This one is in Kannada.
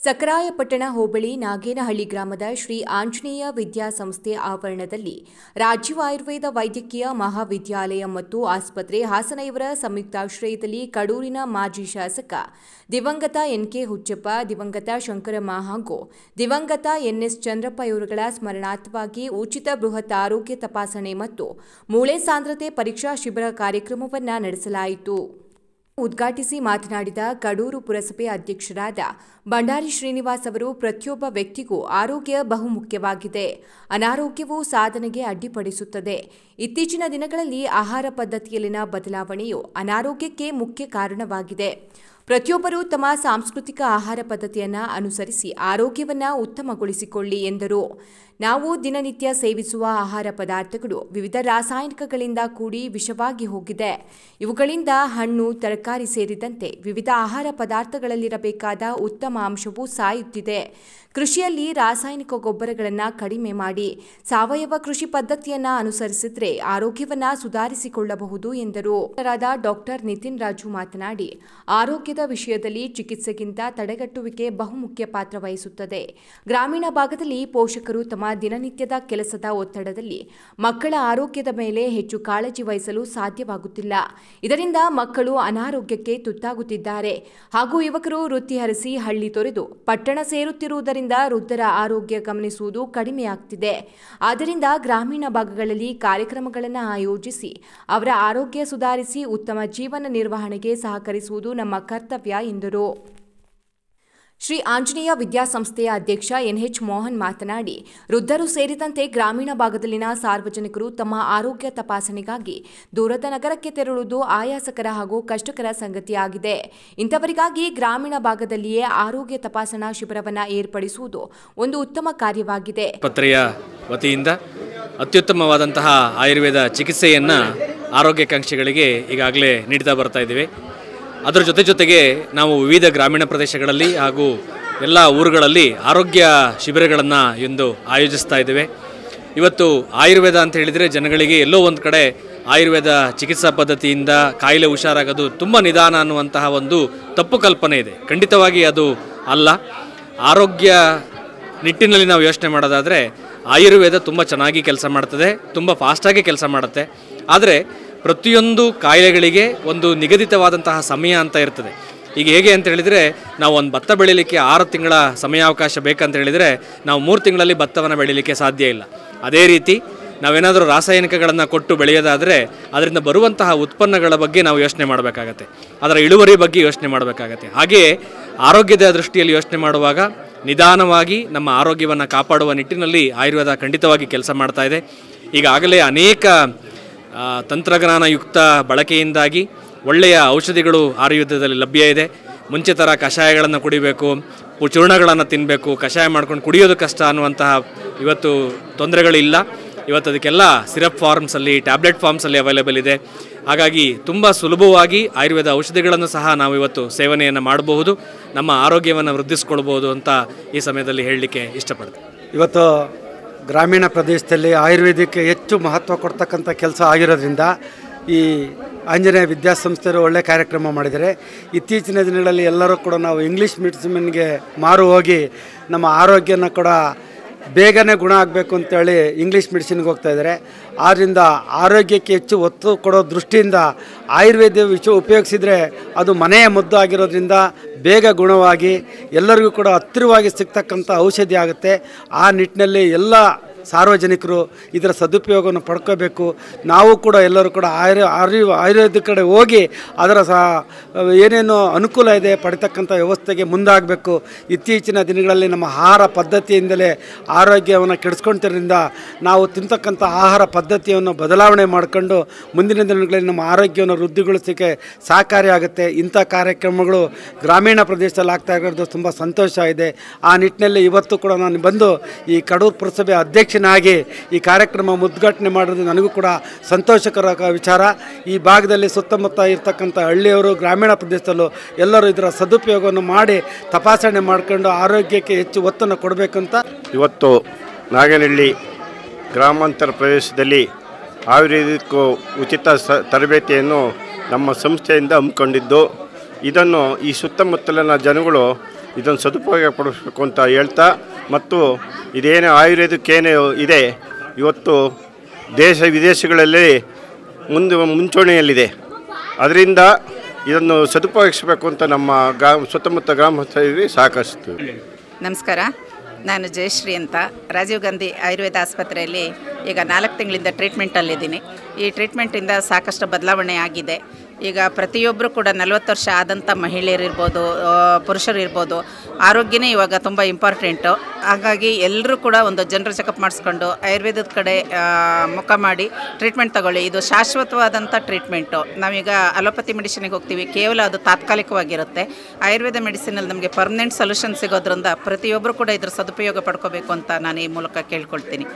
ಸಕರಾಯಪಟ್ಟಣ ಹೋಬಳಿ ನಾಗೇನಹಳ್ಳಿ ಗ್ರಾಮದ ಶ್ರೀ ಆಂಜನೇಯ ವಿದ್ಯಾಸಂಸ್ಥೆ ಆವರಣದಲ್ಲಿ ರಾಜ್ಯ ಆಯುರ್ವೇದ ವೈದ್ಯಕೀಯ ಮಹಾವಿದ್ಯಾಲಯ ಮತ್ತು ಆಸ್ಪತ್ರೆ ಹಾಸನ ಇವರ ಸಂಯುಕ್ತಾಶ್ರಯದಲ್ಲಿ ಕಡೂರಿನ ಮಾಜಿ ಶಾಸಕ ದಿವಂಗತ ಎನ್ಕೆ ಹುಚ್ಚಪ್ಪ, ದಿವಂಗತ ಶಂಕರಮ್ಮ ಹಾಗೂ ದಿವಂಗತ ಎನ್ಎಸ್ ಚಂದ್ರಪ್ಪ ಇವರುಗಳ ಸ್ಮರಣಾರ್ಥವಾಗಿ ಉಚಿತ ಬೃಹತ್ ಆರೋಗ್ಯ ತಪಾಸಣೆ ಮತ್ತು ಮೂಳೆ ಸಾಂದ್ರತೆ ಪರೀಕ್ಷಾ ಶಿಬಿರ ಕಾರ್ಯಕ್ರಮವನ್ನು ನಡೆಸಲಾಯಿತು. ಉದ್ಘಾಟಿಸಿ ಮಾತನಾಡಿದ ಕಡೂರು ಪುರಸಭೆ ಅಧ್ಯಕ್ಷರಾದ ಬಂಡಾರಿ ಶ್ರೀನಿವಾಸ್ ಅವರು, ಪ್ರತಿಯೊಬ್ಬ ವ್ಯಕ್ತಿಗೂ ಆರೋಗ್ಯ ಬಹುಮುಖ್ಯವಾಗಿದೆ. ಅನಾರೋಗ್ಯವು ಸಾಧನೆಗೆ ಅಡ್ಡಿಪಡಿಸುತ್ತದೆ. ಇತ್ತೀಚಿನ ದಿನಗಳಲ್ಲಿ ಆಹಾರ ಪದ್ಧತಿಯಲ್ಲಿನ ಬದಲಾವಣೆಯು ಅನಾರೋಗ್ಯಕ್ಕೆ ಮುಖ್ಯ ಕಾರಣವಾಗಿದೆ. ಪ್ರತಿಯೊಬ್ಬರೂ ತಮ್ಮ ಸಾಂಸ್ಕೃತಿಕ ಆಹಾರ ಪದ್ಧತಿಯನ್ನು ಅನುಸರಿಸಿ ಆರೋಗ್ಯವನ್ನು ಉತ್ತಮಗೊಳಿಸಿಕೊಳ್ಳಿ ಎಂದರು. ನಾವು ದಿನನಿತ್ಯ ಸೇವಿಸುವ ಆಹಾರ ಪದಾರ್ಥಗಳು ವಿವಿಧ ರಾಸಾಯನಿಕಗಳಿಂದ ಕೂಡಿ ವಿಷವಾಗಿ ಹೋಗಿದೆ. ಇವುಗಳಿಂದ ಹಣ್ಣು, ತರಕಾರಿ ಸೇರಿದಂತೆ ವಿವಿಧ ಆಹಾರ ಪದಾರ್ಥಗಳಲ್ಲಿರಬೇಕಾದ ಉತ್ತಮ ಅಂಶವು ಸಾಯುತ್ತಿದೆ. ಕೃಷಿಯಲ್ಲಿ ರಾಸಾಯನಿಕ ಗೊಬ್ಬರಗಳನ್ನು ಕಡಿಮೆ ಮಾಡಿ ಸಾವಯವ ಕೃಷಿ ಪದ್ಧತಿಯನ್ನು ಅನುಸರಿಸಿದರೆ ಆರೋಗ್ಯವನ್ನು ಸುಧಾರಿಸಿಕೊಳ್ಳಬಹುದು ಎಂದರು. ಡಾಕ್ಟರ್ ನಿತಿನ್ ರಾಜು ಮಾತನಾಡಿ, ಆರೋಗ್ಯದ ವಿಷಯದಲ್ಲಿ ಚಿಕಿತ್ಸೆಗಿಂತ ತಡೆಗಟ್ಟುವಿಕೆ ಬಹುಮುಖ್ಯ ಪಾತ್ರ ವಹಿಸುತ್ತದೆ. ಗ್ರಾಮೀಣ ಭಾಗದಲ್ಲಿ ಪೋಷಕರು ತಮ್ಮ ದಿನನಿತ್ಯದ ಕೆಲಸದ ಒತ್ತಡದಲ್ಲಿ ಮಕ್ಕಳ ಆರೋಗ್ಯದ ಮೇಲೆ ಹೆಚ್ಚು ಕಾಳಜಿ ವಹಿಸಲು ಸಾಧ್ಯವಾಗುತ್ತಿಲ್ಲ. ಇದರಿಂದ ಮಕ್ಕಳು ಅನಾರೋಗ್ಯಕ್ಕೆ ತುತ್ತಾಗುತ್ತಿದ್ದಾರೆ ಹಾಗೂ ಯುವಕರು ವೃತ್ತಿ ಹರಿಸಿ ಹಳ್ಳಿ ತೊರೆದು ಪಟ್ಟಣ ಸೇರುತ್ತಿರುವುದರಿಂದ ವೃದ್ಧರ ಆರೋಗ್ಯ ಗಮನಿಸುವುದು ಕಡಿಮೆಯಾಗ್ತಿದೆ. ಆದ್ದರಿಂದ ಗ್ರಾಮೀಣ ಭಾಗಗಳಲ್ಲಿ ಕಾರ್ಯಕ್ರಮಗಳನ್ನು ಆಯೋಜಿಸಿ ಅವರ ಆರೋಗ್ಯ ಸುಧಾರಿಸಿ ಉತ್ತಮ ಜೀವನ ನಿರ್ವಹಣೆಗೆ ಸಹಕರಿಸುವುದು ನಮ್ಮ ಕರ್ತವ್ಯ ಎಂದರು. ಶ್ರೀ ಆಂಜನೇಯ ವಿದ್ಯಾಸಂಸ್ಥೆಯ ಅಧ್ಯಕ್ಷ ಎನ್ಎಚ್ ಮೋಹನ್ ಮಾತನಾಡಿ, ವೃದ್ಧರು ಸೇರಿದಂತೆ ಗ್ರಾಮೀಣ ಭಾಗದಲ್ಲಿನ ಸಾರ್ವಜನಿಕರು ತಮ್ಮ ಆರೋಗ್ಯ ತಪಾಸಣೆಗಾಗಿ ದೂರದ ನಗರಕ್ಕೆ ತೆರಳುವುದು ಆಯಾಸಕರ ಹಾಗೂ ಕಷ್ಟಕರ ಸಂಗತಿಯಾಗಿದೆ. ಇಂಥವರಿಗಾಗಿ ಗ್ರಾಮೀಣ ಭಾಗದಲ್ಲಿಯೇ ಆರೋಗ್ಯ ತಪಾಸಣಾ ಶಿಬಿರವನ್ನು ಏರ್ಪಡಿಸುವುದು ಒಂದು ಉತ್ತಮ ಕಾರ್ಯವಾಗಿದೆ. ಆಸ್ಪತ್ರೆಯ ವತಿಯಿಂದ ಅತ್ಯುತ್ತಮವಾದಂತಹ ಆಯುರ್ವೇದ ಚಿಕಿತ್ಸೆಯನ್ನು ಆರೋಗ್ಯಾಕಾಂಕ್ಷಿಗಳಿಗೆ ಈಗಾಗಲೇ ನೀಡ್ತಾ ಬರ್ತಾ ಇದ್ದೀವಿ. ಅದರ ಜೊತೆಗೆ ನಾವು ವಿವಿಧ ಗ್ರಾಮೀಣ ಪ್ರದೇಶಗಳಲ್ಲಿ ಹಾಗೂ ಎಲ್ಲ ಊರುಗಳಲ್ಲಿ ಆರೋಗ್ಯ ಶಿಬಿರಗಳನ್ನು ಇಂದು ಆಯೋಜಿಸ್ತಾ ಇದ್ದೇವೆ. ಇವತ್ತು ಆಯುರ್ವೇದ ಅಂತ ಹೇಳಿದರೆ ಜನಗಳಿಗೆ ಎಲ್ಲೋ ಒಂದು ಕಡೆ ಆಯುರ್ವೇದ ಚಿಕಿತ್ಸಾ ಪದ್ಧತಿಯಿಂದ ಕಾಯಿಲೆ ಹುಷಾರಾಗೋದು ತುಂಬ ನಿಧಾನ ಅನ್ನುವಂತಹ ಒಂದು ತಪ್ಪು ಕಲ್ಪನೆ ಇದೆ. ಖಂಡಿತವಾಗಿ ಅದು ಅಲ್ಲ. ಆರೋಗ್ಯ ನಿಟ್ಟಿನಲ್ಲಿ ನಾವು ಯೋಚನೆ ಮಾಡೋದಾದರೆ ಆಯುರ್ವೇದ ತುಂಬ ಚೆನ್ನಾಗಿ ಕೆಲಸ ಮಾಡ್ತದೆ, ತುಂಬ ಫಾಸ್ಟಾಗಿ ಕೆಲಸ ಮಾಡುತ್ತೆ. ಆದರೆ ಪ್ರತಿಯೊಂದು ಕಾಯಿಲೆಗಳಿಗೆ ಒಂದು ನಿಗದಿತವಾದಂತಹ ಸಮಯ ಅಂತ ಇರ್ತದೆ. ಈಗ ಹೇಗೆ ಅಂತ ಹೇಳಿದರೆ, ನಾವು ಒಂದು ಭತ್ತ ಬೆಳೀಲಿಕ್ಕೆ 6 ತಿಂಗಳ ಸಮಯಾವಕಾಶ ಬೇಕಂತ ಹೇಳಿದರೆ ನಾವು 3 ತಿಂಗಳಲ್ಲಿ ಭತ್ತವನ್ನು ಬೆಳೀಲಿಕ್ಕೆ ಸಾಧ್ಯ ಇಲ್ಲ. ಅದೇ ರೀತಿ ನಾವೇನಾದರೂ ರಾಸಾಯನಿಕಗಳನ್ನು ಕೊಟ್ಟು ಬೆಳೆಯೋದಾದರೆ ಅದರಿಂದ ಬರುವಂತಹ ಉತ್ಪನ್ನಗಳ ಬಗ್ಗೆ ನಾವು ಯೋಚನೆ ಮಾಡಬೇಕಾಗತ್ತೆ, ಅದರ ಇಳುವರಿ ಬಗ್ಗೆ ಯೋಚನೆ ಮಾಡಬೇಕಾಗತ್ತೆ. ಹಾಗೆಯೇ ಆರೋಗ್ಯದ ದೃಷ್ಟಿಯಲ್ಲಿ ಯೋಚನೆ ಮಾಡುವಾಗ ನಿಧಾನವಾಗಿ ನಮ್ಮ ಆರೋಗ್ಯವನ್ನು ಕಾಪಾಡುವ ನಿಟ್ಟಿನಲ್ಲಿ ಆಯುರ್ವೇದ ಖಂಡಿತವಾಗಿ ಕೆಲಸ ಮಾಡ್ತಾ ಇದೆ. ಈಗಾಗಲೇ ಅನೇಕ ತಂತ್ರಜ್ಞಾನಯುಕ್ತ ಬಳಕೆಯಿಂದಾಗಿ ಒಳ್ಳೆಯ ಔಷಧಿಗಳು ಆಯುರ್ವೇದದಲ್ಲಿ ಲಭ್ಯ ಇದೆ. ಮುಂಚೆ ಥರ ಕಷಾಯಗಳನ್ನು ಕುಡಿಬೇಕು, ಚೂರ್ಣಗಳನ್ನು ತಿನ್ನಬೇಕು, ಕಷಾಯ ಮಾಡ್ಕೊಂಡು ಕುಡಿಯೋದು ಕಷ್ಟ ಅನ್ನುವಂತಹ ಇವತ್ತು ತೊಂದರೆಗಳಿಲ್ಲ. ಇವತ್ತು ಅದಕ್ಕೆಲ್ಲ ಸಿರಪ್ ಫಾರ್ಮ್ಸಲ್ಲಿ, ಟ್ಯಾಬ್ಲೆಟ್ ಫಾರ್ಮ್ಸಲ್ಲಿ ಅವೈಲೇಬಲ್ ಇದೆ. ಹಾಗಾಗಿ ತುಂಬ ಸುಲಭವಾಗಿ ಆಯುರ್ವೇದ ಔಷಧಿಗಳನ್ನು ಸಹ ನಾವು ಇವತ್ತು ಸೇವನೆಯನ್ನು ಮಾಡಬಹುದು, ನಮ್ಮ ಆರೋಗ್ಯವನ್ನು ವೃದ್ಧಿಸ್ಕೊಳ್ಬೋದು ಅಂತ ಈ ಸಮಯದಲ್ಲಿ ಹೇಳಲಿಕ್ಕೆ ಇಷ್ಟಪಡ್ತೀನಿ. ಇವತ್ತು ಗ್ರಾಮೀಣ ಪ್ರದೇಶದಲ್ಲಿ ಆಯುರ್ವೇದಕ್ಕೆ ಹೆಚ್ಚು ಮಹತ್ವ ಕೊಡ್ತಕ್ಕಂಥ ಕೆಲಸ ಆಗಿರೋದ್ರಿಂದ ಈ ಆಂಜನೇಯ ವಿದ್ಯಾಸಂಸ್ಥೆಯವರು ಒಳ್ಳೆ ಕಾರ್ಯಕ್ರಮ ಮಾಡಿದ್ದಾರೆ. ಇತ್ತೀಚಿನ ದಿನಗಳಲ್ಲಿ ಎಲ್ಲರೂ ಕೂಡ ನಾವು ಇಂಗ್ಲೀಷ್ ಮೆಡಿಸಿನ್ಗೆ ಮಾರು ಹೋಗಿ ನಮ್ಮ ಆರೋಗ್ಯನ ಕೂಡ ಬೇಗನೆ ಗುಣ ಆಗಬೇಕು ಅಂತೇಳಿ ಇಂಗ್ಲೀಷ್ ಮೆಡಿಸಿನ್ಗೆ ಹೋಗ್ತಾಯಿದ್ದಾರೆ. ಆದ್ದರಿಂದ ಆರೋಗ್ಯಕ್ಕೆ ಹೆಚ್ಚು ಒತ್ತು ಕೊಡೋ ದೃಷ್ಟಿಯಿಂದ ಆಯುರ್ವೇದ ಉಪಯೋಗಿಸಿದರೆ ಅದು ಮನೆಯ ಮದ್ದು ಆಗಿರೋದ್ರಿಂದ ಬೇಗ ಗುಣವಾಗಿ ಎಲ್ಲರಿಗೂ ಕೂಡ ಹತ್ತಿರವಾಗಿ ಸಿಗ್ತಕ್ಕಂಥ ಔಷಧಿ ಆಗುತ್ತೆ. ಆ ನಿಟ್ಟಿನಲ್ಲಿ ಎಲ್ಲ ಸಾರ್ವಜನಿಕರು ಇದರ ಸದುಪಯೋಗವನ್ನು ಪಡ್ಕೋಬೇಕು. ನಾವು ಕೂಡ ಎಲ್ಲರೂ ಕೂಡ ಆಯುರ್ವೇದ ಕಡೆ ಹೋಗಿ ಅದರ ಏನೇನು ಅನುಕೂಲ ಇದೆ ಪಡಿತಕ್ಕಂಥ ವ್ಯವಸ್ಥೆಗೆ ಮುಂದಾಗಬೇಕು. ಇತ್ತೀಚಿನ ದಿನಗಳಲ್ಲಿ ನಮ್ಮ ಆಹಾರ ಪದ್ಧತಿಯಿಂದಲೇ ಆರೋಗ್ಯವನ್ನು ಕೆಡಿಸ್ಕೊಳ್ತಿರೋದ್ರಿಂದ ನಾವು ತಿಂತಕ್ಕಂಥ ಆಹಾರ ಪದ್ಧತಿಯನ್ನು ಬದಲಾವಣೆ ಮಾಡಿಕೊಂಡು ಮುಂದಿನ ದಿನಗಳಲ್ಲಿ ನಮ್ಮ ಆರೋಗ್ಯವನ್ನು ವೃದ್ಧಿಗೊಳಿಸಲಿಕ್ಕೆ ಸಹಕಾರಿಯಾಗುತ್ತೆ. ಇಂಥ ಕಾರ್ಯಕ್ರಮಗಳು ಗ್ರಾಮೀಣ ಪ್ರದೇಶದಲ್ಲಿ ಆಗ್ತಾ ಇರೋದು ತುಂಬ ಸಂತೋಷ ಇದೆ. ಆ ನಿಟ್ಟಿನಲ್ಲಿ ಇವತ್ತು ಕೂಡ ನಾನು ಬಂದು ಈ ಕಡೂರು ಪುರಸಭೆ ಅಧ್ಯಕ್ಷನಾಗಿ ಈ ಕಾರ್ಯಕ್ರಮ ಉದ್ಘಾಟನೆ ಮಾಡೋದು ನನಗೂ ಕೂಡ ಸಂತೋಷಕರ ವಿಚಾರ. ಈ ಭಾಗದಲ್ಲಿ ಸುತ್ತಮುತ್ತ ಇರ್ತಕ್ಕಂಥ ಹಳ್ಳಿಯವರು, ಗ್ರಾಮೀಣ ಪ್ರದೇಶದಲ್ಲೂ ಎಲ್ಲರೂ ಇದರ ಸದುಪಯೋಗವನ್ನು ಮಾಡಿ ತಪಾಸಣೆ ಮಾಡಿಕೊಂಡು ಆರೋಗ್ಯಕ್ಕೆ ಹೆಚ್ಚು ಒತ್ತನ್ನು ಕೊಡಬೇಕಂತ ಇವತ್ತು ನಾಗನಹಳ್ಳಿ ಗ್ರಾಮಾಂತರ ಪ್ರದೇಶದಲ್ಲಿ ಆಯುರ್ವೇದಿಕ್ ಉಚಿತ ತರಬೇತಿಯನ್ನು ನಮ್ಮ ಸಂಸ್ಥೆಯಿಂದ ಹಮ್ಮಿಕೊಂಡಿದ್ದು, ಇದನ್ನು ಈ ಸುತ್ತಮುತ್ತಲಿನ ಜನಗಳು ಇದನ್ನು ಸದುಪಯೋಗ ಪಡಿಸಬೇಕು ಅಂತ ಹೇಳ್ತಾ, ಮತ್ತು ಇದೇನು ಆಯುರ್ವೇದಕ್ಕೇನು ಇದೆ ಇವತ್ತು ದೇಶ ವಿದೇಶಗಳಲ್ಲಿ ಮುಂಚೂಣಿಯಲ್ಲಿದೆ. ಅದರಿಂದ ಇದನ್ನು ಸದುಪಯೋಗಿಸಬೇಕು ಅಂತ ನಮ್ಮ ಸುತ್ತಮುತ್ತ ಗ್ರಾಮಸ್ಥರಿಗೆ ಸಾಕಷ್ಟು. ನಮಸ್ಕಾರ, ನಾನು ಜಯಶ್ರೀ ಅಂತ ರಾಜೀವ್ ಗಾಂಧಿ ಆಯುರ್ವೇದ ಆಸ್ಪತ್ರೆಯಲ್ಲಿ ಈಗ 4 ತಿಂಗಳಿಂದ ಟ್ರೀಟ್ಮೆಂಟಲ್ಲಿದ್ದೀನಿ. ಈ ಟ್ರೀಟ್ಮೆಂಟಿಂದ ಸಾಕಷ್ಟು ಬದಲಾವಣೆ ಆಗಿದೆ. ಈಗ ಪ್ರತಿಯೊಬ್ಬರು ಕೂಡ 40 ವರ್ಷ ಆದಂಥ ಮಹಿಳೆಯರಿರ್ಬೋದು, ಪುರುಷರಿರ್ಬೋದು, ಆರೋಗ್ಯನೇ ಇವಾಗ ತುಂಬ ಇಂಪಾರ್ಟೆಂಟು. ಹಾಗಾಗಿ ಎಲ್ಲರೂ ಕೂಡ ಒಂದು ಜನರಲ್ ಚೆಕಪ್ ಮಾಡಿಸ್ಕೊಂಡು ಆಯುರ್ವೇದದ ಕಡೆ ಮುಖ ಮಾಡಿ ಟ್ರೀಟ್ಮೆಂಟ್ ತಗೊಳ್ಳಿ. ಇದು ಶಾಶ್ವತವಾದಂಥ ಟ್ರೀಟ್ಮೆಂಟು. ನಾವೀಗ ಅಲೋಪತಿ ಮೆಡಿಸಿನಿಗೆ ಹೋಗ್ತೀವಿ, ಕೇವಲ ಅದು ತಾತ್ಕಾಲಿಕವಾಗಿರುತ್ತೆ. ಆಯುರ್ವೇದ ಮೆಡಿಸಿನಲ್ಲಿ ನಮಗೆ ಪರ್ಮನೆಂಟ್ ಸೊಲ್ಯೂಷನ್ ಸಿಗೋದ್ರಿಂದ ಪ್ರತಿಯೊಬ್ಬರು ಕೂಡ ಇದ್ರ ಸದುಪಯೋಗ ಪಡ್ಕೋಬೇಕು ಅಂತ ನಾನು ಈ ಮೂಲಕ ಕೇಳ್ಕೊಳ್ತೀನಿ.